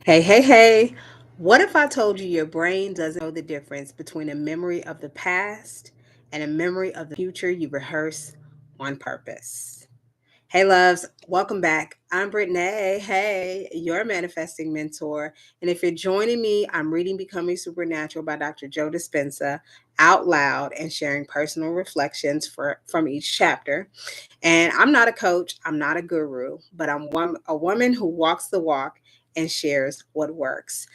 Hey, hey, hey. What if I told you your brain doesn't know the difference between a memory of the past and a memory of the future you rehearse on purpose? Hey, loves, welcome back. I'm Brittany. Hey, your manifesting mentor. And if you're joining me, I'm reading Becoming Supernatural by Dr. Joe Dispenza out loud and sharing personal reflections from each chapter. And I'm not a coach, I'm not a guru, but a woman who walks the walk and shares what works.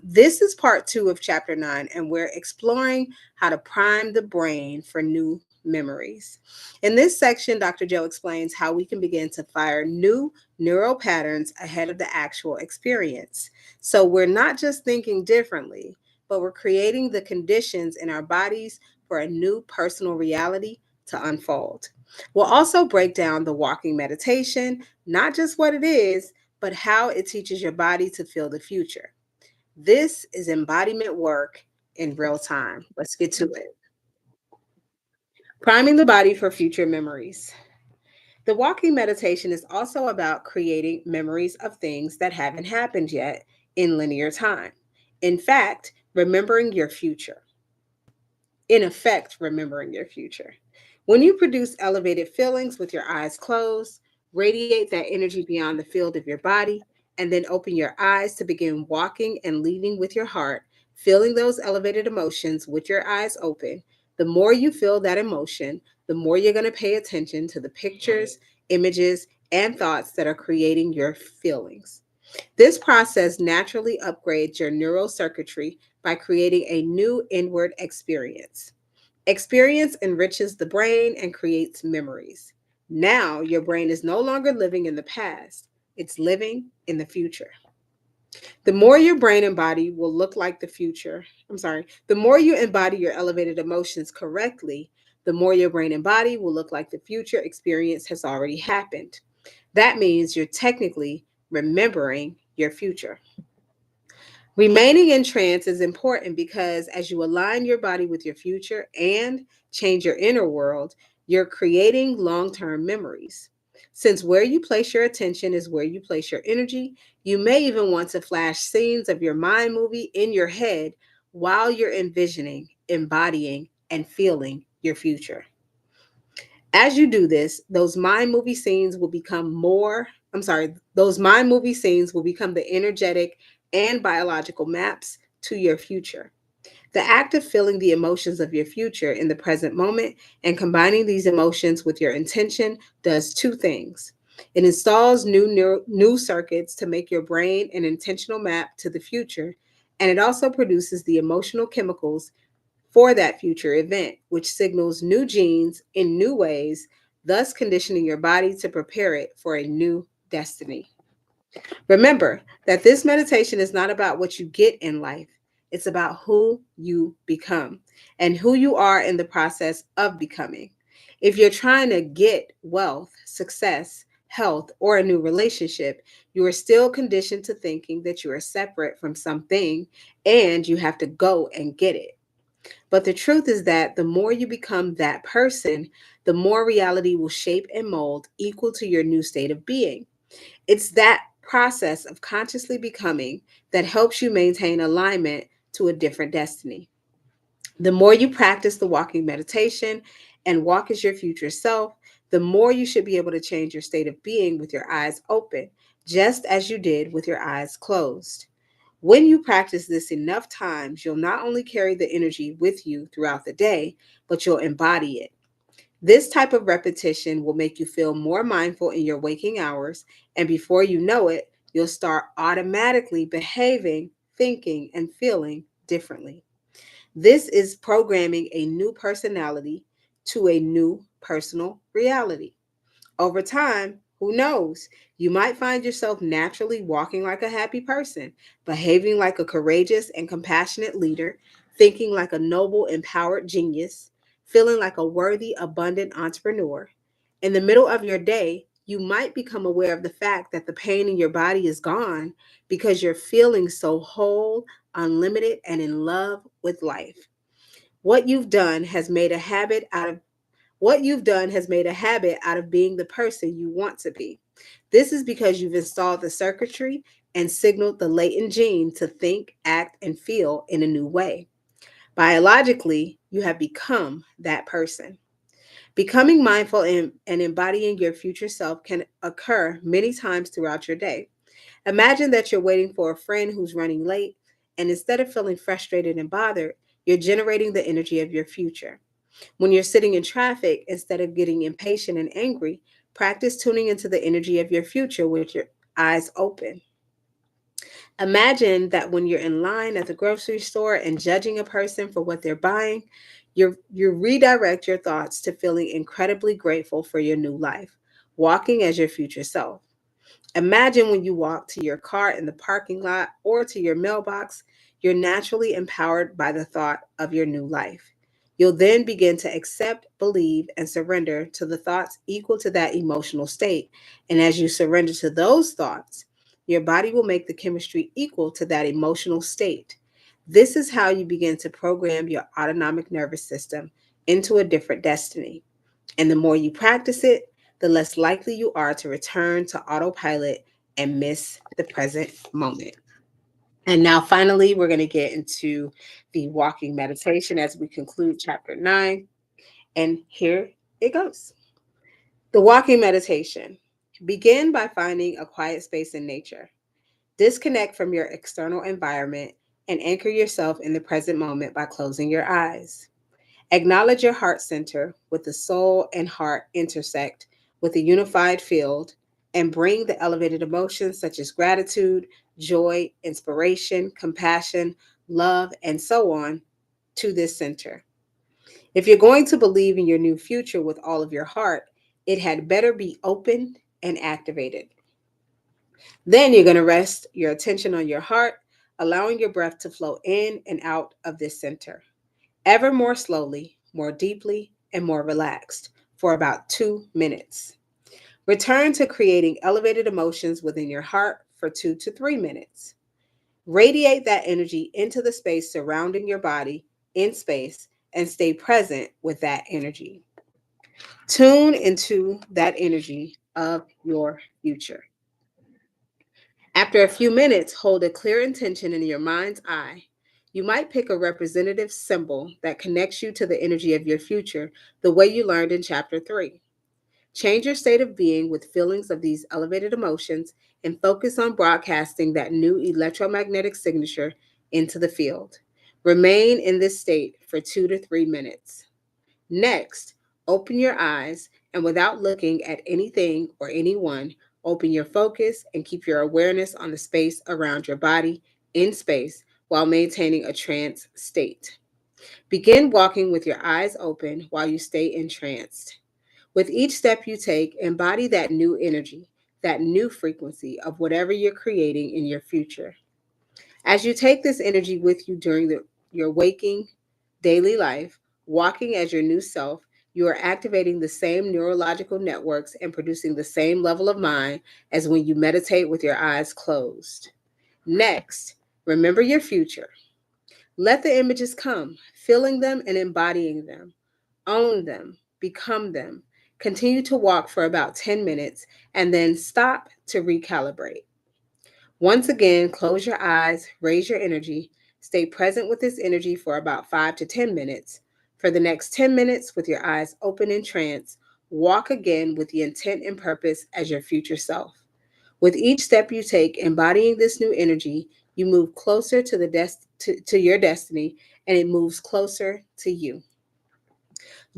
This is part two of chapter nine, and we're exploring how to prime the brain for new memories. In this section, Dr. Joe explains how we can begin to fire new neural patterns ahead of the actual experience. So we're not just thinking differently, but we're creating the conditions in our bodies for a new personal reality to unfold. We'll also break down the walking meditation, not just what it is, but how it teaches your body to feel the future. This is embodiment work in real time. Let's get to it. Priming the body for future memories. The walking meditation is also about creating memories of things that haven't happened yet in linear time. In fact, remembering your future. In effect, remembering your future. When you produce elevated feelings with your eyes closed, radiate that energy beyond the field of your body, and then open your eyes to begin walking and leading with your heart, feeling those elevated emotions with your eyes open, the more you feel that emotion, the more you're going to pay attention to the pictures, images, and thoughts that are creating your feelings. This process naturally upgrades your neural circuitry by creating a new inward experience. Experience enriches the brain and creates memories. Now, your brain is no longer living in the past, it's living in the future. The more your brain and body will look like the future, the more you embody your elevated emotions correctly, the more your brain and body will look like the future experience has already happened. That means you're technically remembering your future. Remaining in trance is important because as you align your body with your future and change your inner world, you're creating long term memories. Since where you place your attention is where you place your energy, you may even want to flash scenes of your mind movie in your head while you're envisioning, embodying, and feeling your future. As you do this, those mind movie scenes will become the energetic and biological maps to your future. The act of feeling the emotions of your future in the present moment and combining these emotions with your intention does two things. It installs new circuits to make your brain an intentional map to the future, and it also produces the emotional chemicals for that future event, which signals new genes in new ways, thus conditioning your body to prepare it for a new destiny. Remember that this meditation is not about what you get in life, it's about who you become and who you are in the process of becoming. If you're trying to get wealth, success, health, or a new relationship, you are still conditioned to thinking that you are separate from something and you have to go and get it. But the truth is that the more you become that person, the more reality will shape and mold equal to your new state of being. It's that process of consciously becoming that helps you maintain alignment to a different destiny. The more you practice the walking meditation and walk as your future self, the more you should be able to change your state of being with your eyes open, just as you did with your eyes closed. When you practice this enough times, you'll not only carry the energy with you throughout the day, but you'll embody it. This type of repetition will make you feel more mindful in your waking hours, and before you know it, you'll start automatically behaving, thinking, and feeling differently. This is programming a new personality to a new personal reality. Over time, who knows? You might find yourself naturally walking like a happy person, behaving like a courageous and compassionate leader, thinking like a noble, empowered genius, feeling like a worthy, abundant entrepreneur. In the middle of your day, you might become aware of the fact that the pain in your body is gone because you're feeling so whole, unlimited, and in love with life. What you've done has made a habit out of what you've done has made a habit out of being the person you want to be. This is because you've installed the circuitry and signaled the latent gene to think, act, and feel in a new way. Biologically, you have become that person. Becoming mindful and embodying your future self can occur many times throughout your day. Imagine that you're waiting for a friend who's running late, and instead of feeling frustrated and bothered, you're generating the energy of your future. When you're sitting in traffic, instead of getting impatient and angry, practice tuning into the energy of your future with your eyes open. Imagine that when you're in line at the grocery store and judging a person for what they're buying, you redirect your thoughts to feeling incredibly grateful for your new life, walking as your future self. Imagine when you walk to your car in the parking lot or to your mailbox, you're naturally empowered by the thought of your new life. You'll then begin to accept, believe, and surrender to the thoughts equal to that emotional state. And as you surrender to those thoughts, your body will make the chemistry equal to that emotional state. This is how you begin to program your autonomic nervous system into a different destiny. And the more you practice it, the less likely you are to return to autopilot and miss the present moment. And now, finally, we're going to get into the walking meditation as we conclude chapter 9. And here it goes. The walking meditation. Begin by finding a quiet space in nature. Disconnect from your external environment and anchor yourself in the present moment by closing your eyes. Acknowledge your heart center with the soul and heart intersect with a unified field and bring the elevated emotions such as gratitude, joy, inspiration, compassion, love, and so on to this center. If you're going to believe in your new future with all of your heart, it had better be open and activated. Then you're going to rest your attention on your heart, allowing your breath to flow in and out of this center ever more slowly, more deeply, and more relaxed for about 2 minutes. Return to creating elevated emotions within your heart for 2 to 3 minutes. Radiate that energy into the space surrounding your body in space and stay present with that energy. Tune into that energy of your future. After a few minutes, hold a clear intention in your mind's eye. You might pick a representative symbol that connects you to the energy of your future, the way you learned in chapter 3. Change your state of being with feelings of these elevated emotions and focus on broadcasting that new electromagnetic signature into the field. Remain in this state for 2 to 3 minutes. Next, open your eyes and without looking at anything or anyone, open your focus and keep your awareness on the space around your body in space while maintaining a trance state. Begin walking with your eyes open while you stay entranced. With each step you take, embody that new energy, that new frequency of whatever you're creating in your future. As you take this energy with you during your waking daily life, walking as your new self, you are activating the same neurological networks and producing the same level of mind as when you meditate with your eyes closed. Next, remember your future. Let the images come, feeling them and embodying them. Own them, become them. Continue to walk for about 10 minutes and then stop to recalibrate. Once again, close your eyes, raise your energy, stay present with this energy for about 5 to 10 minutes. For the next 10 minutes, with your eyes open in trance, walk again with the intent and purpose as your future self. With each step you take, embodying this new energy, you move closer to to your destiny and it moves closer to you.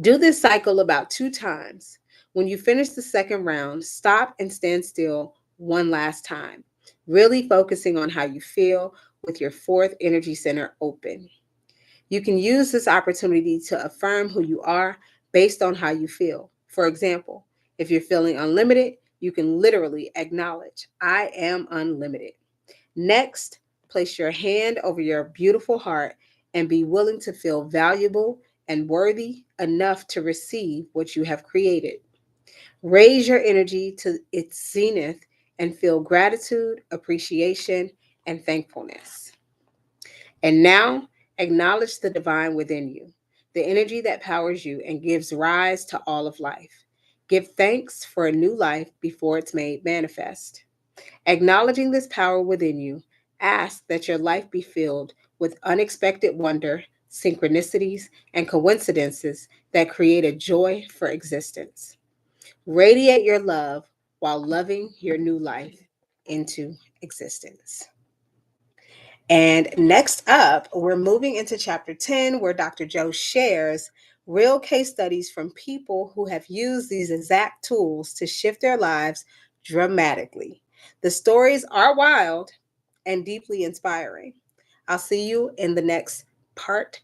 Do this cycle about 2 times. When you finish the second round, stop and stand still one last time, really focusing on how you feel with your fourth energy center open. You can use this opportunity to affirm who you are based on how you feel. For example, if you're feeling unlimited, you can literally acknowledge, I am unlimited. Next, place your hand over your beautiful heart and be willing to feel valuable and worthy enough to receive what you have created. Raise your energy to its zenith and feel gratitude, appreciation, and thankfulness. And now, acknowledge the divine within you, the energy that powers you and gives rise to all of life. Give thanks for a new life before it's made manifest. Acknowledging this power within you, ask that your life be filled with unexpected wonder, synchronicities, and coincidences that create a joy for existence. Radiate your love while loving your new life into existence. And next up, we're moving into chapter 10, where Dr. Joe shares real case studies from people who have used these exact tools to shift their lives dramatically. The stories are wild and deeply inspiring. I'll see you in the next part